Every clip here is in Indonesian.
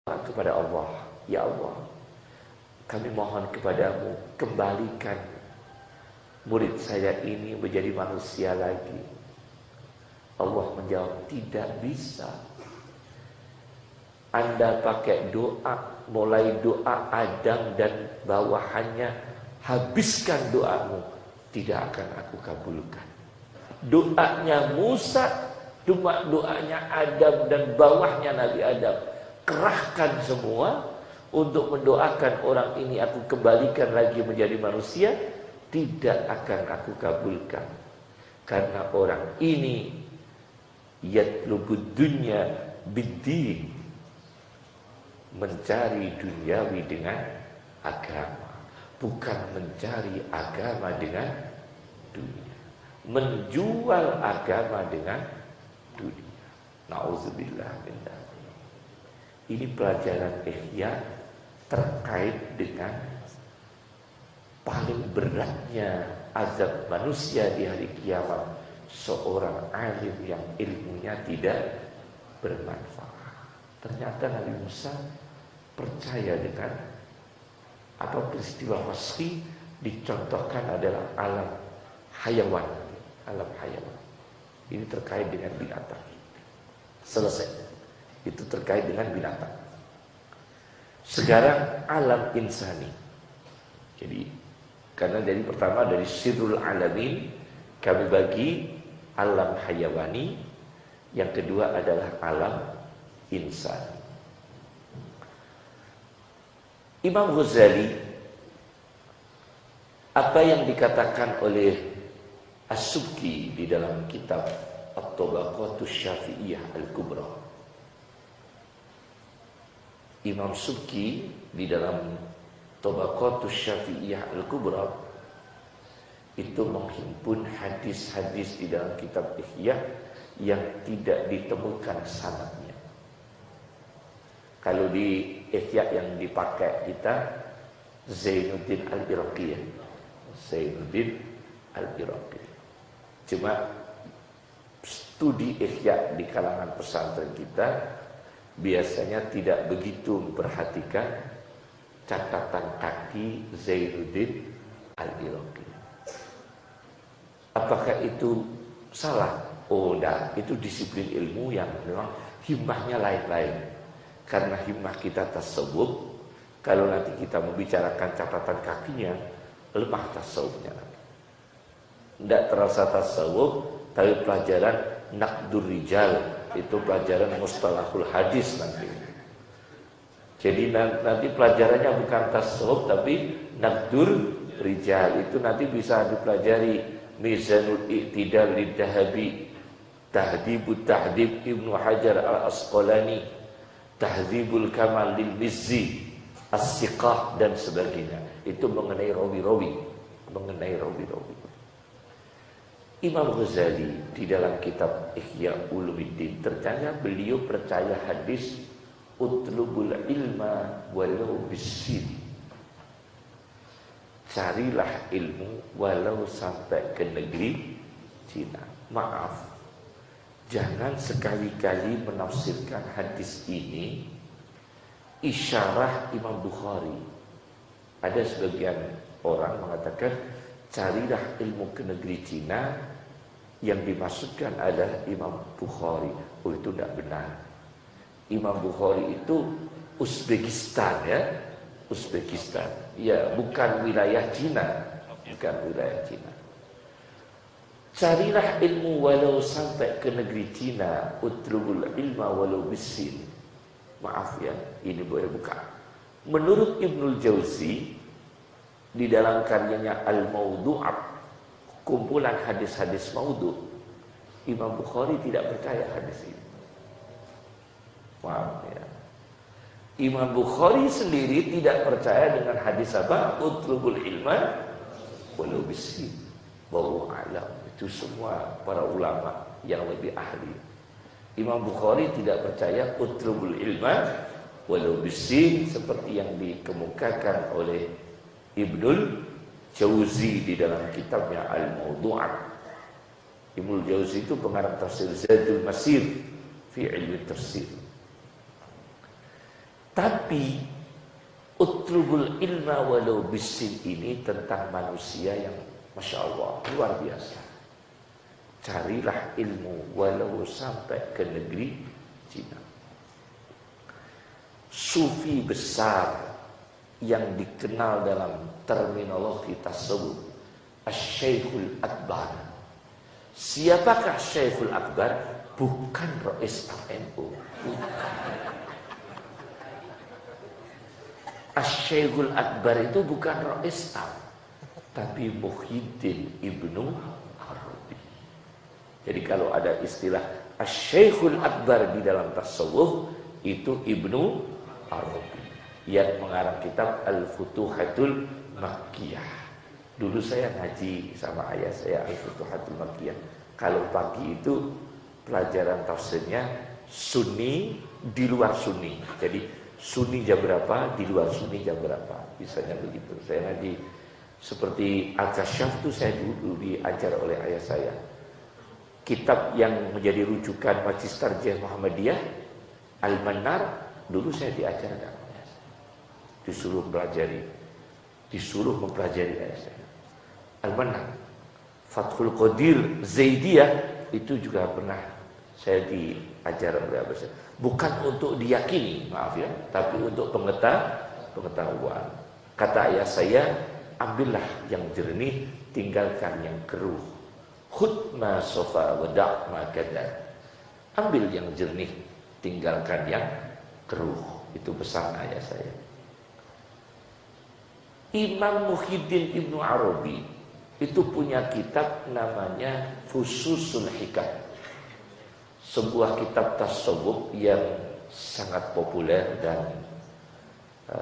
kepada Allah, ya Allah, kami mohon kepadamu, kembalikan murid saya ini menjadi manusia lagi. Allah menjawab, tidak bisa. Anda pakai doa, mulai doa Adam dan bawahannya, habiskan doamu, tidak akan aku kabulkan. Doanya Musa, doanya Adam dan bawahnya Nabi Adam, kerahkan semua untuk mendoakan orang ini aku kembalikan lagi menjadi manusia, tidak akan aku kabulkan. Karena orang ini yatlubud dunya biddin, mencari duniawi dengan agama, bukan mencari agama dengan dunia, menjual agama dengan dunia. Nauzubillah min dzalik. Ini pelajaran ihya terkait dengan paling beratnya azab manusia di hari kiamat, seorang alim yang ilmunya tidak bermanfaat. Ternyata Nabi Musa percaya dengan apa peristiwa Masri dicontohkan adalah alam hayawan, alam hayawan. Ini terkait dengan binatang. Selesai. Itu terkait dengan binatang. Sekarang alam insani. Jadi karena dari pertama dari sirrul alamin kami bagi alam hayawani, yang kedua adalah alam insani. Imam Ghazali, apa yang dikatakan oleh As-Subki di dalam kitab At-Tabaqatus Syafi'iyah Al-Kubra. Imam Subki di dalam Tabaqatus Syafi'iyah Al-Kubra itu menghimpun hadis-hadis di dalam kitab Ihya yang tidak ditemukan sanadnya. Kalau di Ihya yang dipakai kita Zainuddin Al-Iraqi, Zainuddin Al-Iraqi. Cuma studi Ihya di kalangan pesantren kita biasanya tidak begitu memperhatikan catatan kaki Zainuddin Al-Iraqi. Apakah itu salah? Oh, enggak, itu disiplin ilmu yang memang himmahnya lain-lain. Karena himmah kita tasawuf, kalau nanti kita membicarakan catatan kakinya, lemah tasawufnya. Enggak terasa tasawuf, tapi pelajaran naqdur rijal, itu pelajaran mustalahul hadis nanti. Jadi nanti pelajarannya bukan tasawuf tapi naqdur rijal. Itu nanti bisa dipelajari Mizanul I'tidal Lidhahabi, Tahdhibut Tahdhib Ibnu Hajar Al-Asqalani, Tahdzibul Kamal lil Mizzi, As-Siqah dan sebagainya. Itu mengenai rawi-rawi, mengenai rawi-rawi. Imam Ghazali di dalam kitab Ihya Ulumuddin, ternyata beliau percaya hadis utlubul ilma walau bisin, carilah ilmu walau sampai ke negeri Cina. Maaf, jangan sekali-kali menafsirkan hadis ini isyarah Imam Bukhari. Ada sebagian orang mengatakan carilah ilmu ke negeri Cina, yang dimaksudkan adalah Imam Bukhari. Oh, itu tidak benar. Imam Bukhari itu Uzbekistan, ya, Uzbekistan. Ya, bukan wilayah Cina, bukan wilayah Cina. Carilah ilmu walau sampai ke negeri Cina, utlubul ilma walau bisin. Maaf ya, ini boleh buka. Menurut Ibnul Jauzi di dalam karyanya Al-Mawdu'at, kumpulan hadis-hadis maudhu, Imam Bukhari tidak percaya hadis ini. Paham ya? Imam Bukhari sendiri tidak percaya dengan hadis apa? Utlubul ilma walau bisin. Wallahu a'lam. Itu semua para ulama yang lebih ahli. Imam Bukhari tidak percaya utlubul ilma walau bisin seperti yang dikemukakan oleh Ibnul Jauzi di dalam kitabnya Al-Mawdu'at. Ibnul Jauzi itu pengarang tafsir Zadul Masir fi ilmi tafsir. Tapi utlubul ilma walau bisin ini tentang manusia yang Masya Allah luar biasa. Carilah ilmu walau sampai ke negeri Cina. Sufi besar yang dikenal dalam terminologi tasawuf, Asy-Syaikhul Akbar. Siapakah Syekhul Akbar? Bukan Rais NU. Asy-Syaikhul Akbar itu bukan Rais AM, tapi Muhyiddin Ibnu Arabi. Jadi kalau ada istilah Asy-Syaikhul Akbar di dalam tasawuf, itu Ibnu Arabi yang mengarang kitab Al-Futuhatul Makkiyah. Dulu saya ngaji sama ayah saya Al-Futuhatul Makkiyah. Kalau pagi itu pelajaran tafsirnya Sunni di luar Sunni. Jadi Sunni jam berapa, di luar Sunni jam berapa. Misalnya begitu. Saya ngaji seperti Al-Kasyaf itu saya dulu diajar oleh ayah saya. Kitab yang menjadi rujukan Majlis Tarjih Muhammadiyah Al-Manar, dulu saya diajarkan. Disuruh mempelajari ayah saya. Al-Manar, Fathul Qadir Zaidiyah itu juga pernah saya diajar oleh ayah saya. Bukan untuk diyakini, maaf ya, tapi untuk pengetahuan. Kata ayah saya, ambillah yang jernih, tinggalkan yang keruh. Khud ma sofa wada' ma kadar. Ambil yang jernih, tinggalkan yang keruh. Itu pesan ayah saya. Imam Muhyiddin Ibnu Arabi itu punya kitab namanya Fususul Hikam. Sebuah kitab tasawuf yang sangat populer dan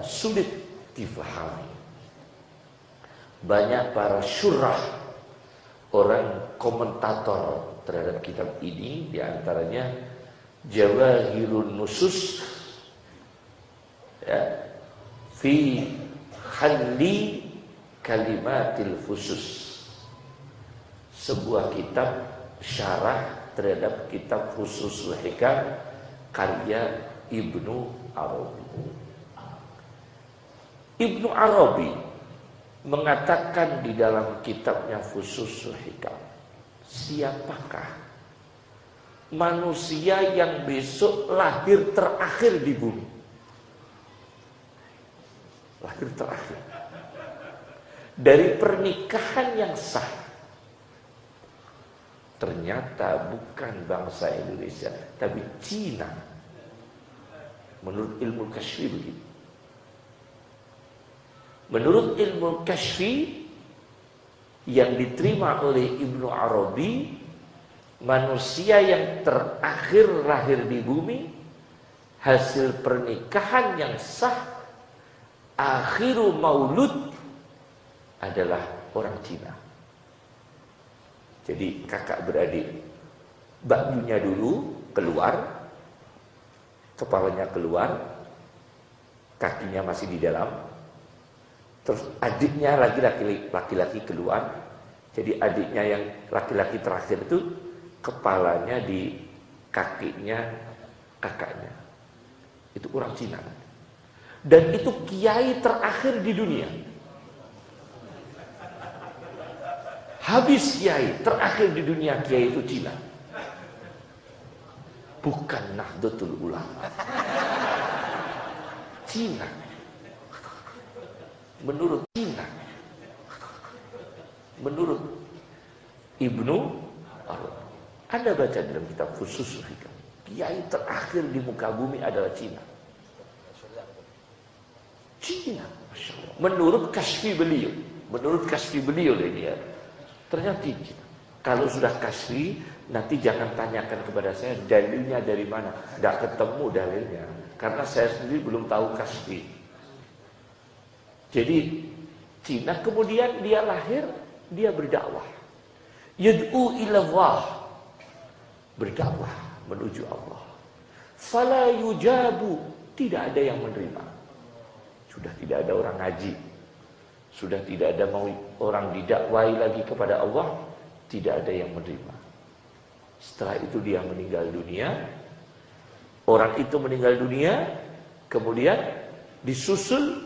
sulit difahami. Banyak para syurah, orang komentator terhadap kitab ini, diantaranya Jawahirun Nusus ya, fi halli kalimatil fusus, sebuah kitab syarah terhadap kitab Fususul Hikam karya Ibnu Arabi. Ibnu Arabi mengatakan di dalam kitabnya Fususul Hikam, siapakah manusia yang besok lahir terakhir di bumi? Lahir terakhir dari pernikahan yang sah. Ternyata bukan bangsa Indonesia, tapi Cina. Menurut ilmu kasyfi begitu. Menurut ilmu kasyfi yang diterima oleh Ibnu Arabi, manusia yang terakhir lahir di bumi hasil pernikahan yang sah, akhiru maulud, adalah orang Cina. Jadi kakak beradik, bajunya dulu keluar, kepalanya keluar, kakinya masih di dalam. Terus adiknya laki-laki keluar. Jadi adiknya yang laki-laki terakhir itu kepalanya di kakinya kakaknya. Itu orang Cina. Dan itu kiai terakhir di dunia. Habis kiai terakhir di dunia, kiai itu Cina. Bukan Nahdlatul Ulama. Cina. Menurut Cina. Menurut Ibnu Arabi. Anda baca dalam kitab Fususul Hikam, kiai terakhir di muka bumi adalah Cina. Cina, Masya Allah. Menurut kasyfi beliau ini ya. Ternyata Cina. Kalau sudah kasyfi, nanti jangan tanyakan kepada saya dalilnya dari mana. Tidak ketemu dalilnya, karena saya sendiri belum tahu kasyfi. Jadi Cina, kemudian dia lahir, dia berdakwah. Yad'u ila Allah, berdakwah menuju Allah. Fala yujabu, tidak ada yang menerima. Sudah tidak ada orang ngaji, sudah tidak ada mau orang didakwai lagi kepada Allah, tidak ada yang menerima. Setelah itu dia meninggal dunia. Orang itu meninggal dunia, Kemudian disusul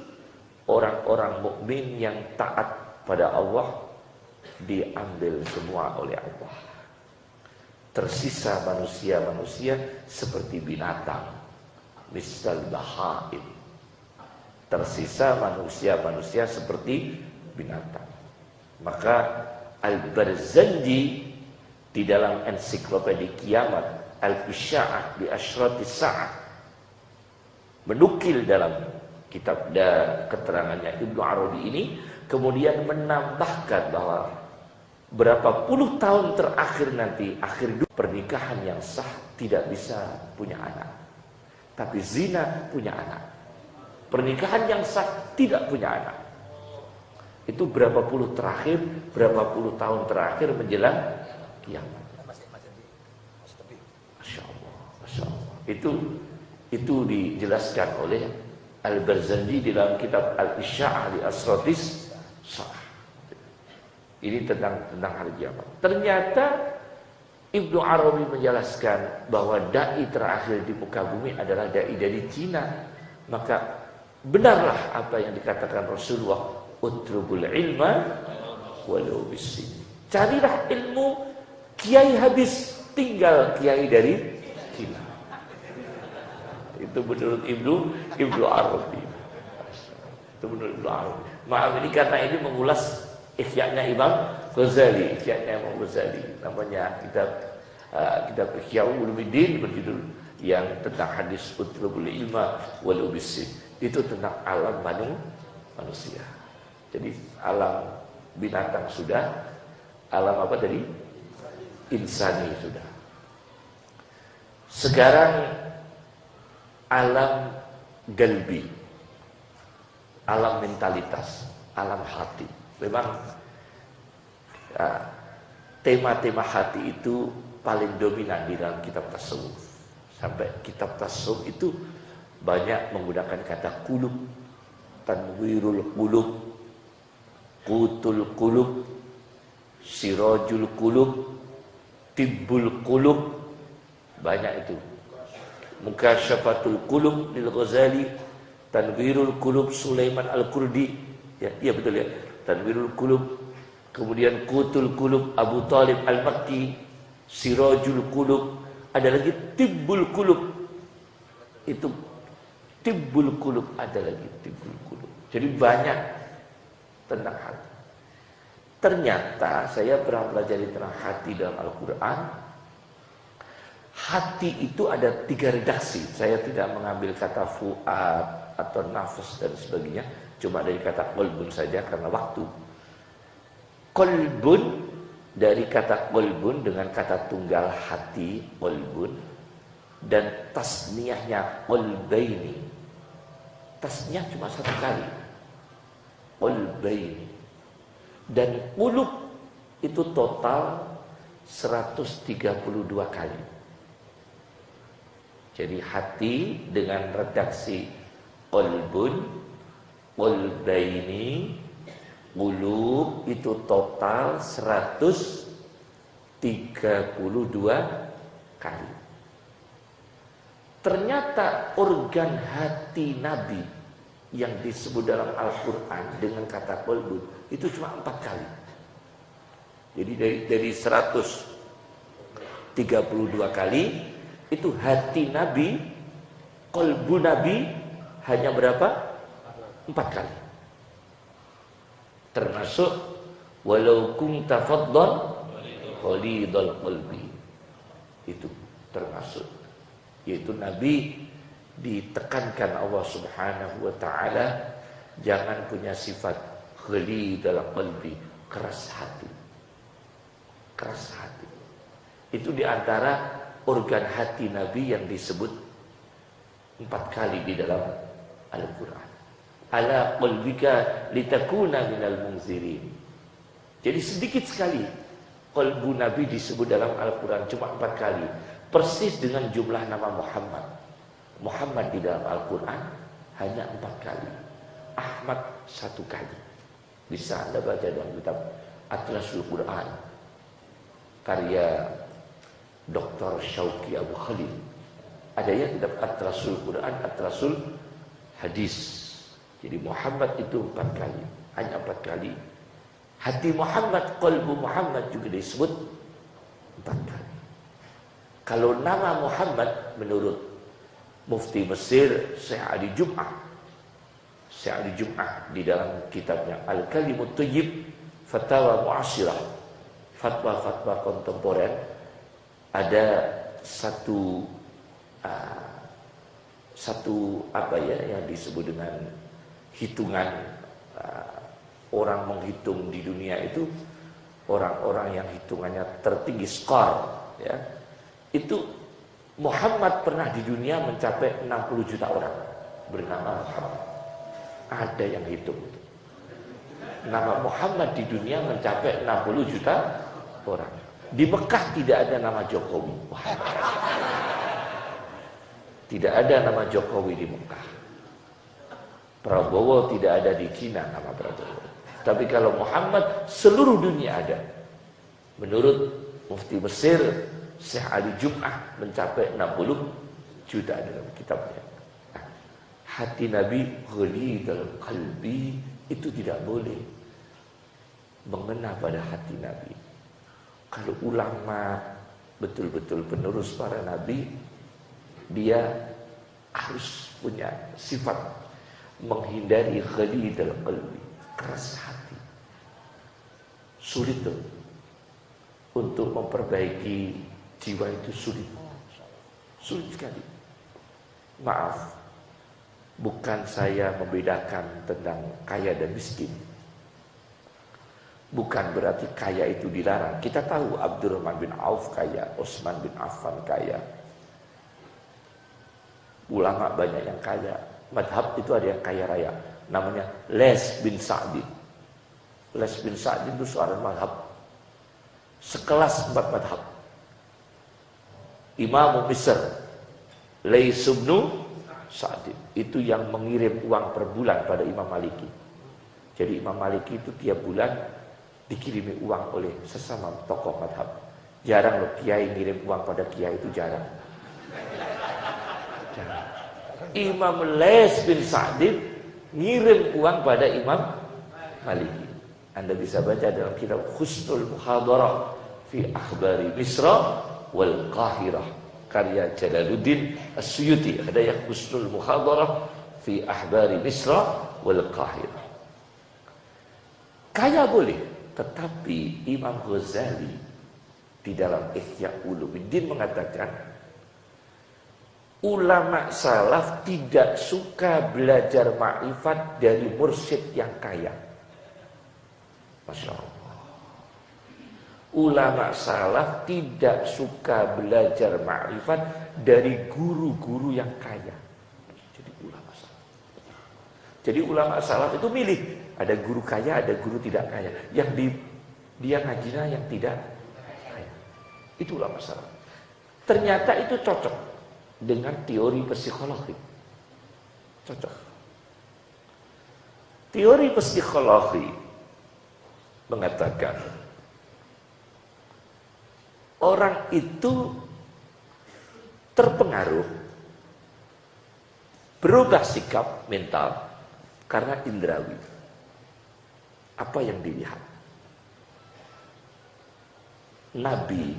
orang-orang mukmin yang taat pada Allah, diambil semua oleh Allah. Tersisa manusia-manusia seperti binatang, misal bahaim. Tersisa manusia-manusia seperti binatang. Maka Al-Barzanji di dalam ensiklopedia Kiamat Al-Isya'ah bi Asyratis Sa'ah menukil dalam kitab keterangannya Ibnu Arabi ini, kemudian menambahkan bahwa berapa puluh tahun terakhir nanti, akhir hidup, pernikahan yang sah tidak bisa punya anak, tapi zina punya anak. Pernikahan yang sah tidak punya anak. Itu berapa puluh tahun terakhir menjelang kiamat. Masya Allah, Masya Allah. Itu dijelaskan oleh Al-Barzanji di dalam kitab Al-Isya'ah di Asyratis Sa'ah. Ini tentang hari kiamat. Ternyata Ibnu Arabi menjelaskan bahwa dai terakhir di muka bumi adalah dai dari Cina. Maka benarlah apa yang dikatakan Rasulullah, utrubul ilma walau bisin. Carilah ilmu, kiai habis, tinggal kiai dari Cina. Itu menurut Ibnu Arabi. Itu menurut Ibnu Arabi. Maaf ini karena ini mengulas Ihya'nya Imam Ghazali, Ihya'nya Imam Ghazali. Namanya kitab Ihya Ulumuddin berjudul yang tentang hadis utrubul ilma walau bisin. Itu tentang alam manusia. Jadi alam binatang sudah, alam apa tadi? Insani sudah. Sekarang alam galbi, alam mentalitas, alam hati. Memang tema-tema hati itu paling dominan di dalam kitab tasawuf. Sampai kitab tasawuf itu banyak menggunakan kata qulub, tanwirul qulub, qutul qulub, sirajul qulub, tibbul qulub. Banyak itu. Mukasyafatul qulub lil Ghazali, tanwirul qulub Sulaiman Al-Qurdi. Ya, iya betul ya. Tanwirul qulub, kemudian qutul qulub Abu Talib Al-Makki, sirajul qulub, ada lagi tibbul qulub. Itu tibbul qulub, ada lagi tibbul qulub. Jadi banyak tentang hati. Ternyata saya pernah belajar tentang hati dalam Al-Quran. Hati itu ada 3 redaksi. Saya tidak mengambil kata fuad atau nafas dan sebagainya, cuma dari kata qalbun saja karena waktu. Qalbun dari kata qalbun dengan kata tunggal hati, qalbun, dan tasniyahnya qalbaini. Tasniyah cuma 1 kali, qalbaini. Dan qulub itu total 132 kali. Jadi hati dengan redaksi qalbun, qalbaini, qulub itu total 132 kali. Ternyata organ hati Nabi yang disebut dalam Al-Quran dengan kata qalbun itu cuma 4 kali. Jadi dari 132 kali itu hati Nabi, qalbu Nabi hanya berapa? 4 kali. Termasuk walau kunta faddan ghalidhal qalbi. Itu termasuk, yaitu Nabi ditekankan Allah Subhanahu wa taala jangan punya sifat ghalidhal qalbi, keras hati. Keras hati. Itu diantara organ hati Nabi yang disebut 4 kali di dalam Al-Quran. Ala qalbika litakuna minal munzirin. Jadi sedikit sekali qalbu Nabi disebut dalam Al-Quran, cuma 4 kali. Persis dengan jumlah nama Muhammad. Muhammad di dalam Al-Quran hanya 4 kali. Ahmad 1 kali. Bisa Anda baca dalam kitab Atlasul Quran, karya Dr. Syauqi Abu Khalil. Ada ya kitab Atlasul Quran, Atlasul hadis. Jadi Muhammad itu 4 kali, hanya 4 kali. Hati Muhammad, qalbu Muhammad juga disebut 4 kali. Kalau nama Muhammad menurut Mufti Mesir Syekh Ali Jum'ah, Syekh Ali Jum'ah di dalam kitabnya Al-Kalimut Thayyib Fatawa Mu'asyirah, fatwa-fatwa kontemporer, ada satu apa ya yang disebut dengan hitungan, orang menghitung di dunia itu, orang-orang yang hitungannya tertinggi skor ya, itu Muhammad pernah di dunia mencapai 60 juta orang bernama Muhammad. Ada yang hitung itu. Nama Muhammad di dunia mencapai 60 juta orang. Di Mekah tidak ada nama Jokowi. Tidak ada nama Jokowi di Mekah. Prabowo tidak ada di Cina nama Prabowo. Tapi kalau Muhammad seluruh dunia ada. Menurut Mufti Mesir Syekh Ali Jum'ah mencapai 60 juta dalam kitabnya. Hati Nabi ghalidul qalbi, itu tidak boleh mengena pada hati Nabi. Kalau ulama betul-betul penerus para nabi, dia harus punya sifat menghindari ghalidul qalbi, keras hati. Sulit tuh untuk memperbaiki jiwa itu, sulit sekali. Maaf, bukan saya membedakan tentang kaya dan miskin. Bukan berarti kaya itu dilarang. Kita tahu Abdurrahman bin Auf kaya, Utsman bin Affan kaya. Ulama banyak yang kaya. Madhab itu ada yang kaya raya, namanya Les bin Sa'di. Les bin Sa'di itu seorang madhab, sekelas 4 madhab. Imam Misr Lais bin Sa'di itu yang mengirim uang per bulan pada Imam Maliki. Jadi Imam Maliki itu tiap bulan dikirimi uang oleh sesama tokoh madhab. Jarang loh kiai ngirim uang pada kiai, itu jarang. Imam Les bin Sa'di ngirim uang pada Imam Maliki. Anda bisa baca dalam kitab Husnul Muhadarah fi Akhbari Misra wal Qahirah, karya Jalaluddin As-Suyuti. Ada yang Husnul Muhadarah fi Akhbari Misra wal Qahirah. Kaya boleh, tetapi Imam Ghazali di dalam Ihya Ulumuddin mengatakan ulama salaf tidak suka belajar ma'rifat dari mursyid yang kaya. Masya Allah. Ulama salaf tidak suka belajar ma'rifat dari guru-guru yang kaya. Jadi ulama salaf itu milih, ada guru kaya, ada guru tidak kaya. Yang dia ngajinya yang tidak kaya. Itu ulama salaf. Ternyata itu cocok dengan teori psikologi. Cocok. Teori psikologi mengatakan orang itu terpengaruh, berubah sikap mental karena indrawi. Apa yang dilihat? Nabi,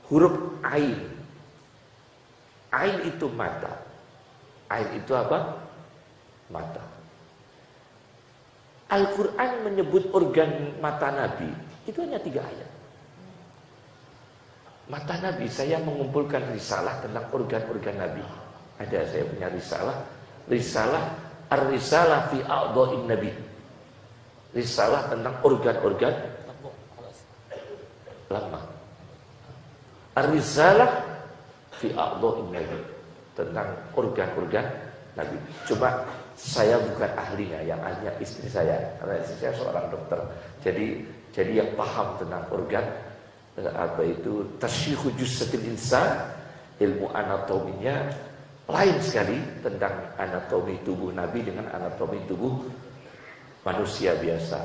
huruf ain. Ain itu mata. Ain itu apa? Mata. Al-Quran menyebut organ mata Nabi itu hanya 3 ayat. Mata Nabi, saya mengumpulkan risalah tentang organ-organ Nabi. Ada, saya punya risalah Ar-Risalah fi A'dha'in Nabi. Risalah tentang organ-organ lama. Ar-Risalah fi A'dha'in Nabi, tentang organ-organ Nabi. Cuma saya bukan ahlinya, yang ahlinya istri saya, karena istri saya seorang dokter. Jadi yang paham tentang organ, apa itu tasyikhu jussatil insan, ilmu anatominya lain sekali tentang anatomi tubuh Nabi dengan anatomi tubuh manusia biasa.